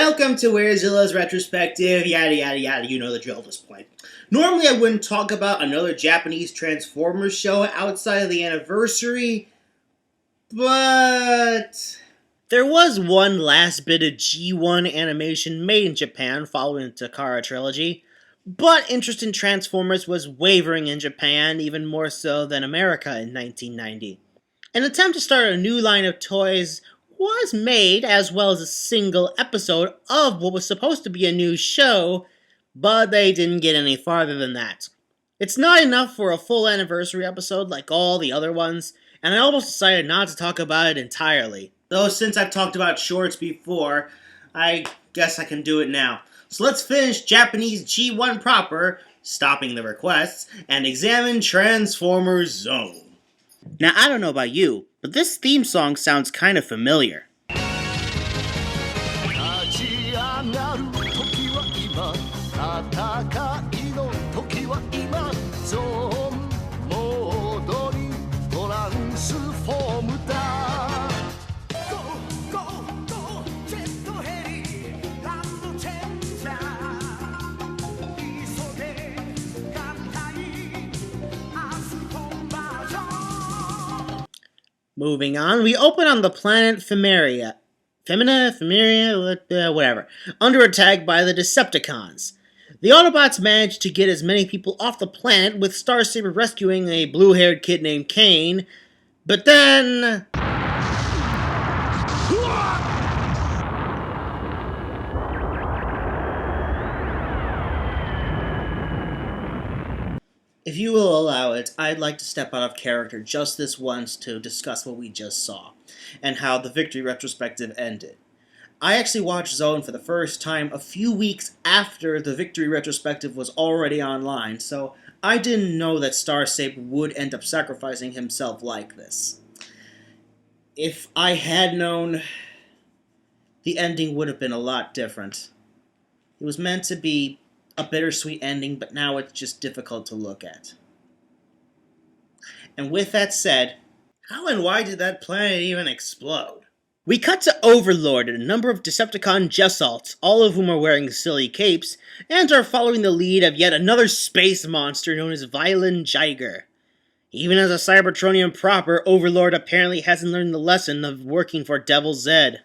Welcome to Werezilla's Retrospective, yada yada yada, you know the drill at this point. Normally I wouldn't talk about another Japanese Transformers show outside of the anniversary, but there was one last bit of G1 animation made in Japan following the Takara trilogy, but interest in Transformers was wavering in Japan even more so than America in 1990. An attempt to start a new line of toys was made, as well as a single episode of what was supposed to be a new show, but they didn't get any farther than that. It's not enough for a full anniversary episode like all the other ones, and I almost decided not to talk about it entirely. Though since I've talked about shorts before, I guess I can do it now. So let's finish Japanese G1 proper, stopping the requests, and examine Transformers Zone. Now, I don't know about you, but this theme song sounds kind of familiar. Moving on, we open on the planet Femeria, whatever, under attack by the Decepticons. The Autobots manage to get as many people off the planet, with Starsaber rescuing a blue-haired kid named Kane, but then... If you will allow it, I'd like to step out of character just this once to discuss what we just saw, and how the Victory Retrospective ended. I actually watched Zone for the first time a few weeks after the Victory Retrospective was already online, so I didn't know that Starsaber would end up sacrificing himself like this. If I had known, the ending would have been a lot different. It was meant to be a bittersweet ending, but now it's just difficult to look at. And with that said, how and why did that planet even explode? We cut to Overlord and a number of Decepticon Jessalts, all of whom are wearing silly capes, and are following the lead of yet another space monster known as Violin Jiger. Even as a Cybertronian proper, Overlord apparently hasn't learned the lesson of working for Devil Zed.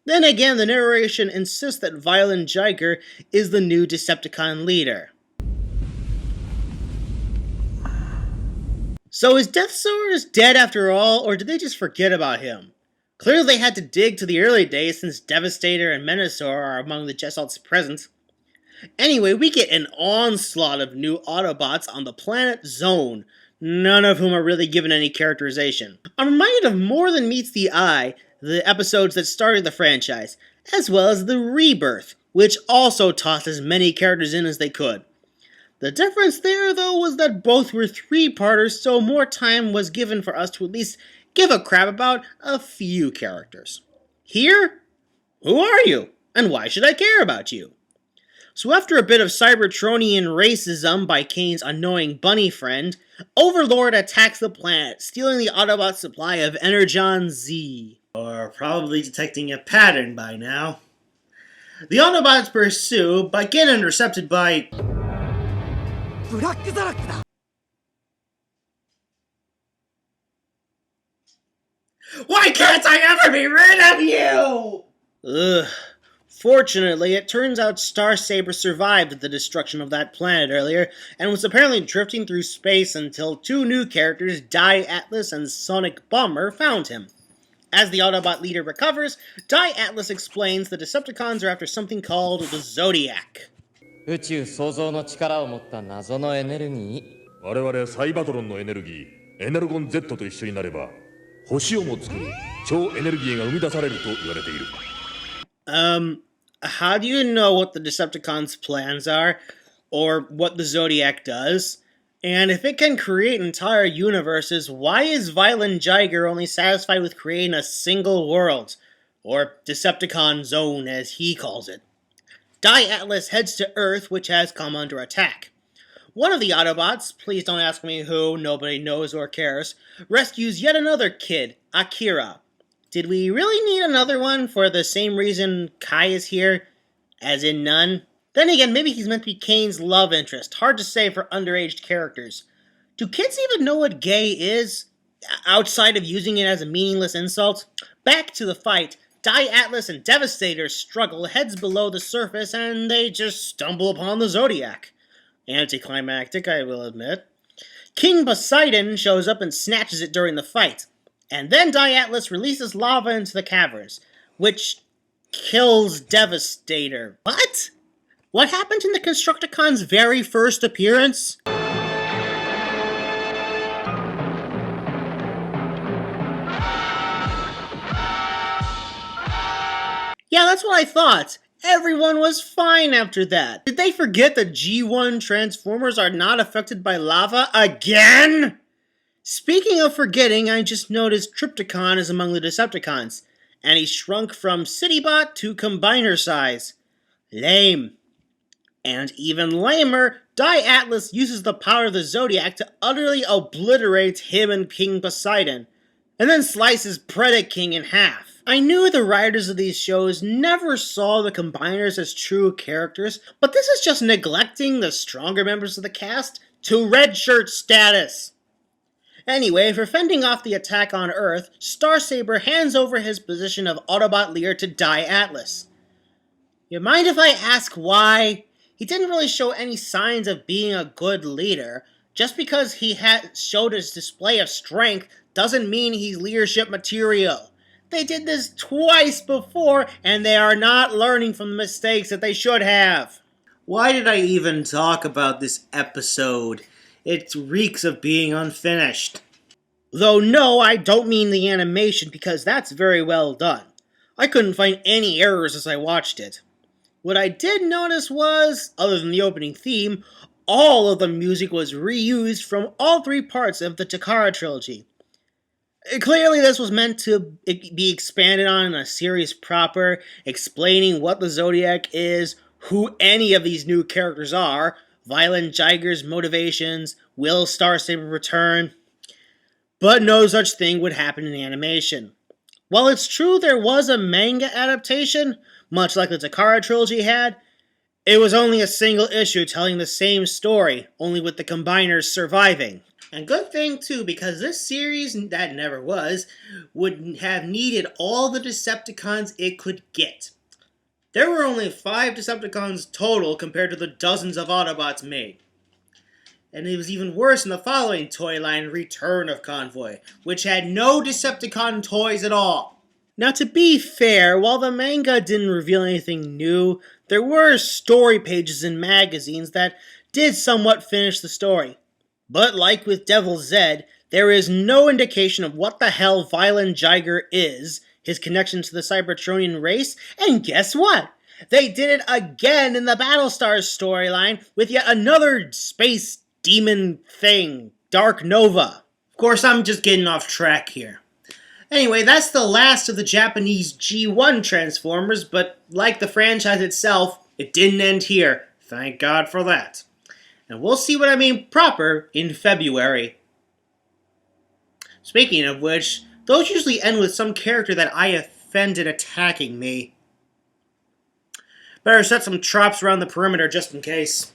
Then again, the narration insists that Violin Jiger is the new Decepticon leader. So is Deathsaurus dead after all, or did they just forget about him? Clearly they had to dig to the early days since Devastator and Menasor are among the Jessalts present. Anyway, we get an onslaught of new Autobots on the planet Zone, none of whom are really given any characterization. I'm reminded of More Than Meets the Eye, the episodes that started the franchise, as well as the Rebirth, which also tossed as many characters in as they could. The difference there, though, was that both were three-parters, so more time was given for us to at least give a crap about a few characters. Here? Who are you? And why should I care about you? So after a bit of Cybertronian racism by Kane's annoying bunny friend, Overlord attacks the planet, stealing the Autobot supply of Energon Z. Or probably detecting a pattern by now. The Autobots pursue, but get intercepted by... Why can't I ever be rid of you? Ugh. Fortunately, it turns out Starsaber survived the destruction of that planet earlier, and was apparently drifting through space until two new characters, Die Atlas and Sonic Bomber, found him. As the Autobot leader recovers, Die Atlas explains the Decepticons are after something called the Zodiac. 宇宙創造の力を持った謎のエネルギー。我々サイバトロンのエネルギー、エネルゴン Z と一緒になれば、星をも作る超エネルギーが生み出されると言われている。How do you know what the Decepticons' plans are, or what the Zodiac does? And if it can create entire universes, why is Violin Jiger only satisfied with creating a single world? Or Decepticon Zone, as he calls it. Die Atlas heads to Earth, which has come under attack. One of the Autobots, please don't ask me who, nobody knows or cares, rescues yet another kid, Akira. Did we really need another one for the same reason Kai is here, as in none? Then again, maybe he's meant to be Kane's love interest. Hard to say for underage characters. Do kids even know what gay is, outside of using it as a meaningless insult? Back to the fight. Die Atlas and Devastator struggle heads below the surface, and they just stumble upon the Zodiac. Anticlimactic, I will admit. King Poseidon shows up and snatches it during the fight. And then Die Atlas releases lava into the caverns, which kills Devastator. What? What happened in the Constructicon's very first appearance? Yeah, that's what I thought. Everyone was fine after that. Did they forget that G1 Transformers are not affected by lava again? Speaking of forgetting, I just noticed Trypticon is among the Decepticons, and he shrunk from Citybot to Combiner size. Lame. And even lamer, Die Atlas uses the power of the Zodiac to utterly obliterate him and King Poseidon, and then slices Predaking in half. I knew the writers of these shows never saw the Combiners as true characters, but this is just neglecting the stronger members of the cast to redshirt status. Anyway, for fending off the attack on Earth, Starsaber hands over his position of Autobot leader to Die Atlas. You mind if I ask why? He didn't really show any signs of being a good leader. Just because he showed his display of strength doesn't mean he's leadership material. They did this twice before, and they are not learning from the mistakes that they should have. Why did I even talk about this episode? It reeks of being unfinished. Though no, I don't mean the animation, because that's very well done. I couldn't find any errors as I watched it. What I did notice was, other than the opening theme, all of the music was reused from all three parts of the Takara trilogy. Clearly this was meant to be expanded on in a series proper, explaining what the Zodiac is, who any of these new characters are, Violent Jiger's motivations, will Starsaber return? But no such thing would happen in animation. While it's true there was a manga adaptation, much like the Takara trilogy had, it was only a single issue telling the same story, only with the Combiners surviving. And good thing too, because this series, that never was, would have needed all the Decepticons it could get. There were only 5 Decepticons total compared to the dozens of Autobots made. And it was even worse in the following toy line, Return of Convoy, which had no Decepticon toys at all. Now to be fair, while the manga didn't reveal anything new, there were story pages in magazines that did somewhat finish the story. But like with Devil Zed, there is no indication of what the hell Violent Jiger is, his connection to the Cybertronian race, and guess what? They did it again in the Battlestars storyline with yet another space demon thing, Dark Nova. Of course, I'm just getting off track here. Anyway, that's the last of the Japanese G1 Transformers, but like the franchise itself, it didn't end here. Thank God for that. And we'll see what I mean proper in February. Speaking of which, those usually end with some character that I offended attacking me. Better set some traps around the perimeter just in case.